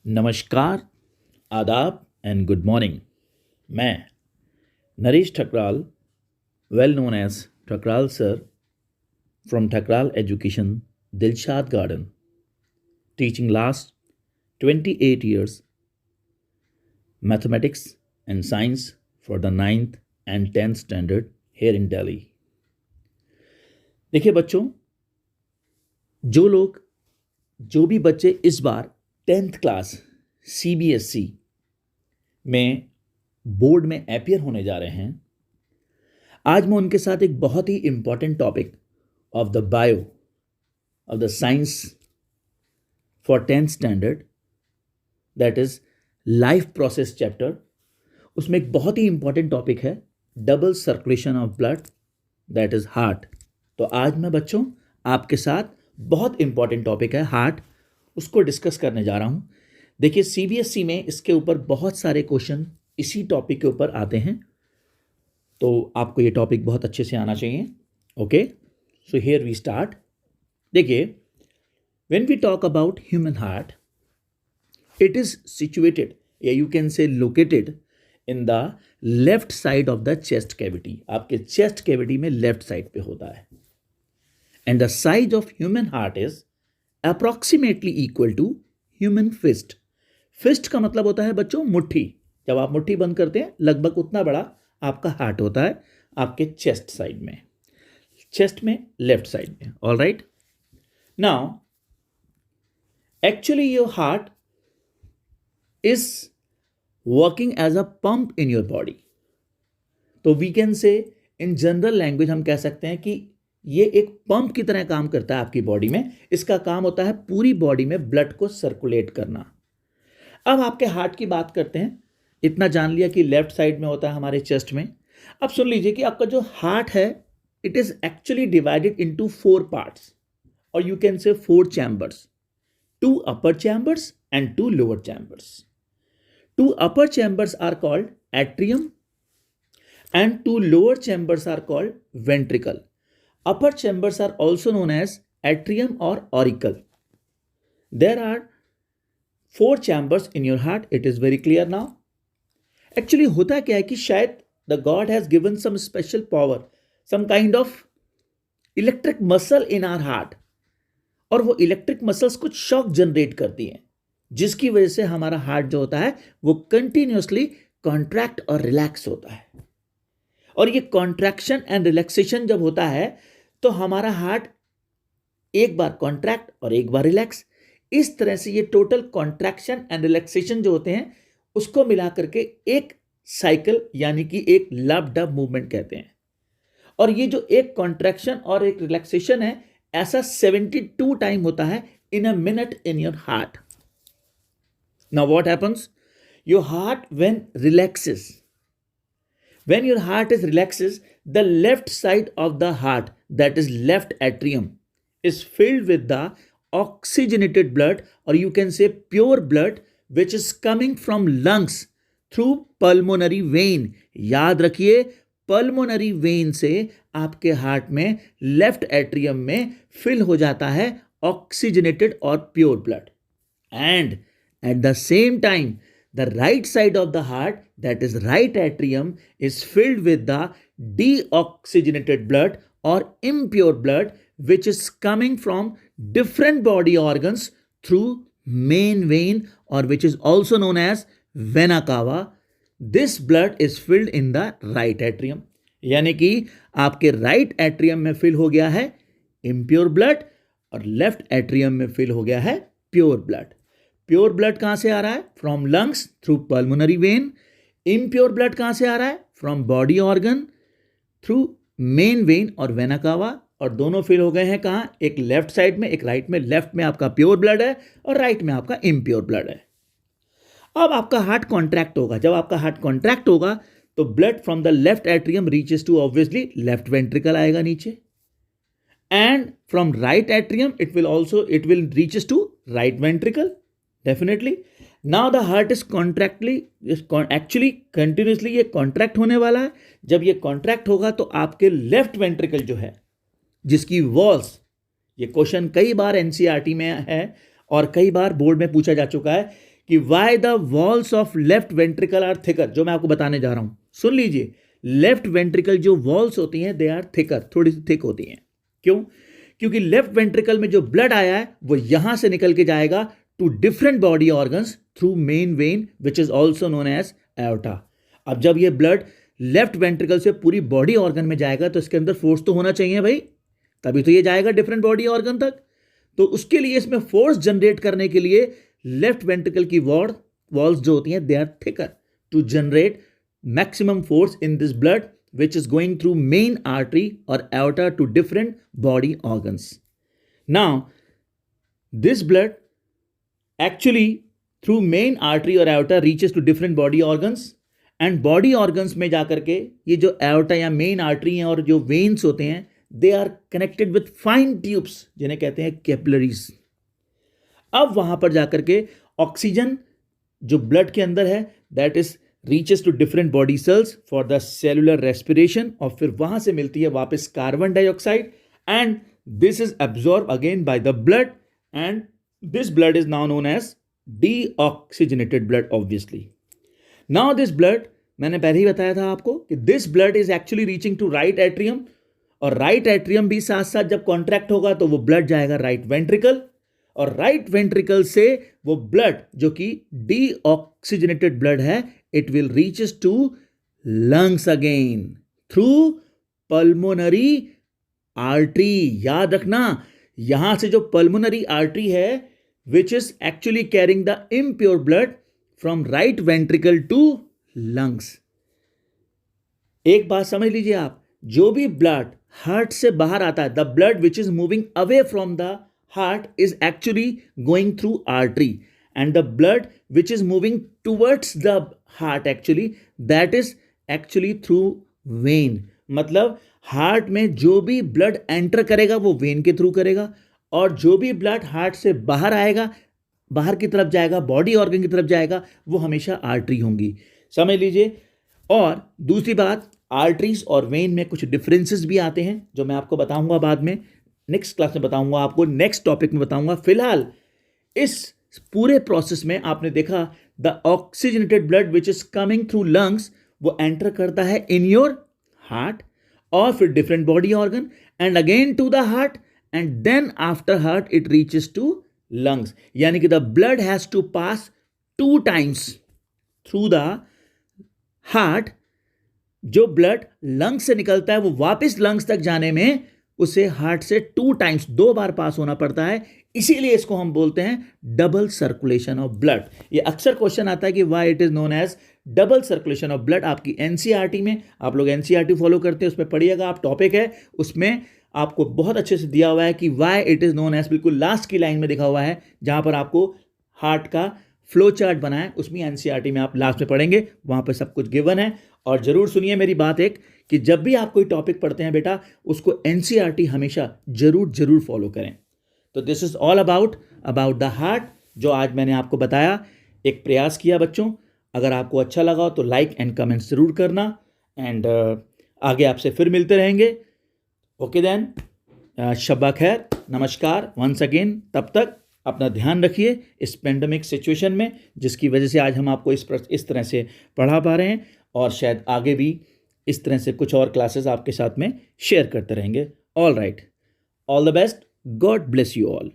नमस्कार, आदाब and good morning. मैं Naresh Thakral, well known as Thakral sir, from Thakral Education, Dilshad Garden, teaching last 28 years mathematics and science for the 9th and 10th standard here in Delhi। देखिए बच्चों, जो भी बच्चे इस बार 10th क्लास CBSE में बोर्ड में अपीयर होने जा रहे हैं, आज मैं उनके साथ एक बहुत ही important topic of the bio of the science for 10th standard, that is life process chapter, उसमें एक बहुत ही इंपॉर्टेंट टॉपिक है double circulation of blood, that is heart. तो आज मैं बच्चों आपके साथ बहुत इंपॉर्टेंट टॉपिक है हार्ट, उसको डिस्कस करने जा रहा हूँ। देखिए CBSE में इसके ऊपर बहुत सारे क्वेश्चन इसी टॉपिक के ऊपर आते हैं, तो आपको ये टॉपिक बहुत अच्छे से आना चाहिए। Okay, so here we start. देखिए, when we talk about human heart, it is situated या you can say located in the left side of the chest cavity. आपके चेस्ट कैविटी में लेफ्ट साइड पे होता है। And the size of human heart is approximately equal to human fist. Fist का मतलब होता है बच्चों मुट्ठी। जब आप मुट्ठी बंद करते हैं, लगभग उतना बड़ा आपका हार्ट होता है आपके चेस्ट साइड में, चेस्ट में लेफ्ट साइड में। All right, now actually your heart is working as a pump in your body. तो we can say in general language हम कह सकते हैं कि ये एक पंप की तरह काम करता है आपकी बॉडी में। इसका काम होता है पूरी बॉडी में ब्लड को सर्कुलेट करना। अब आपके हार्ट की बात करते हैं। इतना जान लिया कि लेफ्ट साइड में होता है हमारे चेस्ट में। अब सुन लीजिए कि आपका जो हार्ट है, it is actually divided into 4 parts, और you can say 4 chambers, 2 upper chambers and 2 lower chambers. 2 upper chambers are called atrium and 2 lower chambers are called ventricle. Upper chambers are also known as atrium or auricle. There are 4 chambers in your heart. It is very clear now. Actually होता क्या है कि शायद the God has given some special power, some kind of electric muscle in our heart, और वो electric muscles कुछ shock generate करती हैं, जिसकी वजह से हमारा हार्ट जो होता है वो कंटिन्यूसली कॉन्ट्रैक्ट और रिलैक्स होता है। और ये कॉन्ट्रैक्शन एंड रिलैक्सेशन जब होता है तो हमारा हार्ट एक बार कॉन्ट्रैक्ट और एक बार रिलैक्स, इस तरह से ये टोटल कॉन्ट्रैक्शन एंड रिलैक्सेशन जो होते हैं उसको मिला करके एक साइकिल यानी कि एक लव डब मूवमेंट कहते हैं। और ये जो एक कॉन्ट्रैक्शन और एक रिलैक्सेशन है, ऐसा 72 टाइम होता है in a minute in your heart. Now what happens, your heart when relaxes, when your heart is relaxes, the left side of the heart, that is left atrium, is filled with the oxygenated blood, or you can say pure blood, which is coming from lungs through pulmonary vein. याद रखिए, pulmonary vein से आपके heart में left atrium में fill हो जाता है oxygenated और pure blood. And at the same time the right side of the heart, that is right atrium, is filled with the deoxygenated blood or impure blood, which is coming from different body organs through main vein, or which is also known as vena cava. This blood is filled in the right atrium. यानी कि आपके right atrium में fill हो गया है impure blood और left atrium में fill हो गया है pure blood. प्योर ब्लड कहां से आ रहा है? From lungs through pulmonary vein. Impure blood कहां से आ रहा है? From body organ through main when और वेना कावा। और दोनों फिल हो गए हैं कहां? एक लेफ्ट साइड में, एक राइट में। लेफ्ट में आपका प्योर ब्लड है और राइट में आपका इम्प्योर ब्लड है। अब आपका हार्ट कॉन्ट्रैक्ट होगा। जब आपका हार्ट कॉन्ट्रैक्ट होगा तो blood from the left atrium reaches to obviously left ventricle आएगा नीचे, and from right atrium it will reaches to right ventricle. Definitely. Now the heart is actually continuously ये contract होने वाला है। जब ये कॉन्ट्रैक्ट होगा तो आपके लेफ्ट वेंट्रिकल जो है, जिसकी वॉल्स, ये क्वेश्चन कई बार NCERT में है और कई बार बोर्ड में पूछा जा चुका है कि why the walls of left ventricle are thicker, जो मैं आपको बताने जा रहा हूं, सुन लीजिए। लेफ्ट वेंट्रिकल जो वॉल्स होती हैं दे आर थिकर, थोड़ी सी थिक होती हैं। क्यों? क्योंकि लेफ्ट वेंट्रिकल में जो ब्लड आया है वो यहां से निकल के जाएगा to different body organs through main vein which is also known as aorta. अब जब ये ब्लड लेफ्ट वेंट्रिकल से पूरी बॉडी ऑर्गन में जाएगा तो इसके अंदर फोर्स तो होना चाहिए भाई, तभी तो ये जाएगा डिफरेंट बॉडी ऑर्गन तक। तो उसके लिए इसमें फोर्स जनरेट करने के लिए लेफ्ट वेंट्रिकल की वॉल्स जो होती हैं they are thicker to generate maximum force in this blood which is going through main artery or aorta to different body organs. Now, this blood actually through main artery or aorta reaches to different body organs and body organs में जाकर के ये जो aorta या main artery हैं और जो veins होते हैं they are connected with fine tubes जिन्हें कहते हैं capillaries. अब वहां पर जाकर के ऑक्सीजन जो ब्लड के अंदर है that is reaches to different body cells for the cellular respiration और फिर वहां से मिलती है वापस carbon dioxide and this is absorbed again by the blood and this blood is now known as deoxygenated blood obviously. Now this blood, मैंने पहले ही बताया था आपको कि this blood is actually reaching to right atrium और right atrium भी साथ साथ जब कॉन्ट्रैक्ट होगा तो वो ब्लड जाएगा राइट वेंट्रिकल और राइट वेंट्रिकल से वो ब्लड जो कि डीऑक्सीजनेटेड ब्लड है it will reaches to lungs again through pulmonary artery. याद रखना यहां से जो pulmonary artery है which is actually carrying the impure blood from right ventricle to lungs. एक बात समझ लीजिए आप, जो भी ब्लड हार्ट से बाहर आता है, the blood which is moving away from the heart is actually going through artery and the blood which is moving towards the heart actually that is actually through vein. मतलब heart में जो भी blood enter करेगा वो when के through करेगा और जो भी ब्लड हार्ट से बाहर आएगा, बाहर की तरफ जाएगा, बॉडी ऑर्गन की तरफ जाएगा, वो हमेशा आर्टरी होंगी, समझ लीजिए। और दूसरी बात, आर्टरीज और वेन में कुछ डिफरेंसेस भी आते हैं जो मैं आपको बताऊंगा बाद में, नेक्स्ट क्लास में बताऊंगा आपको, नेक्स्ट टॉपिक में बताऊंगा। फिलहाल इस पूरे प्रोसेस में आपने देखा the oxygenated blood which is coming through lungs वो एंटर करता है इन योर हार्ट और फिर different body organ and again to the heart and then after heart it reaches to lungs. यानी कि the blood has to pass 2 times through the heart. जो blood lungs से निकलता है वो वापस लंग्स तक जाने में उसे हार्ट से 2 times 2 बार पास होना पड़ता है, इसीलिए इसको हम बोलते हैं डबल सर्कुलेशन ऑफ ब्लड। ये अक्सर क्वेश्चन आता है कि why it is known as double circulation of blood. आपकी एनसीईआरटी में, आप लोग एनसीईआरटी फॉलो करते हैं, उसमें पढ़िएगा आप, टॉपिक है उसमें आपको बहुत अच्छे से दिया हुआ है कि why it is known as, बिल्कुल लास्ट की लाइन में लिखा हुआ है जहां पर आपको हार्ट का फ्लो चार्ट बना है, उसमें एनसीईआरटी में आप लास्ट में पढ़ेंगे, वहां पर सब कुछ गिवन है। और जरूर सुनिए मेरी बात एक, कि जब भी आप कोई टॉपिक पढ़ते हैं बेटा उसको एनसीईआरटी हमेशा जरूर फॉलो करें। तो this is all about the heart, जो आज मैंने आपको बताया, एक प्रयास किया बच्चों। अगर आपको अच्छा लगा हो तो लाइक एंड कमेंट जरूर करना एंड आगे आपसे फिर मिलते रहेंगे। ओके देन, शब्बा खैर, नमस्कार वंस अगेन। तब तक अपना ध्यान रखिए इस पेंडेमिक सिचुएशन में, जिसकी वजह से आज हम आपको इस तरह से पढ़ा पा रहे हैं और शायद आगे भी इस तरह से कुछ और क्लासेस आपके साथ में शेयर करते रहेंगे। All right, all the best, God bless you all.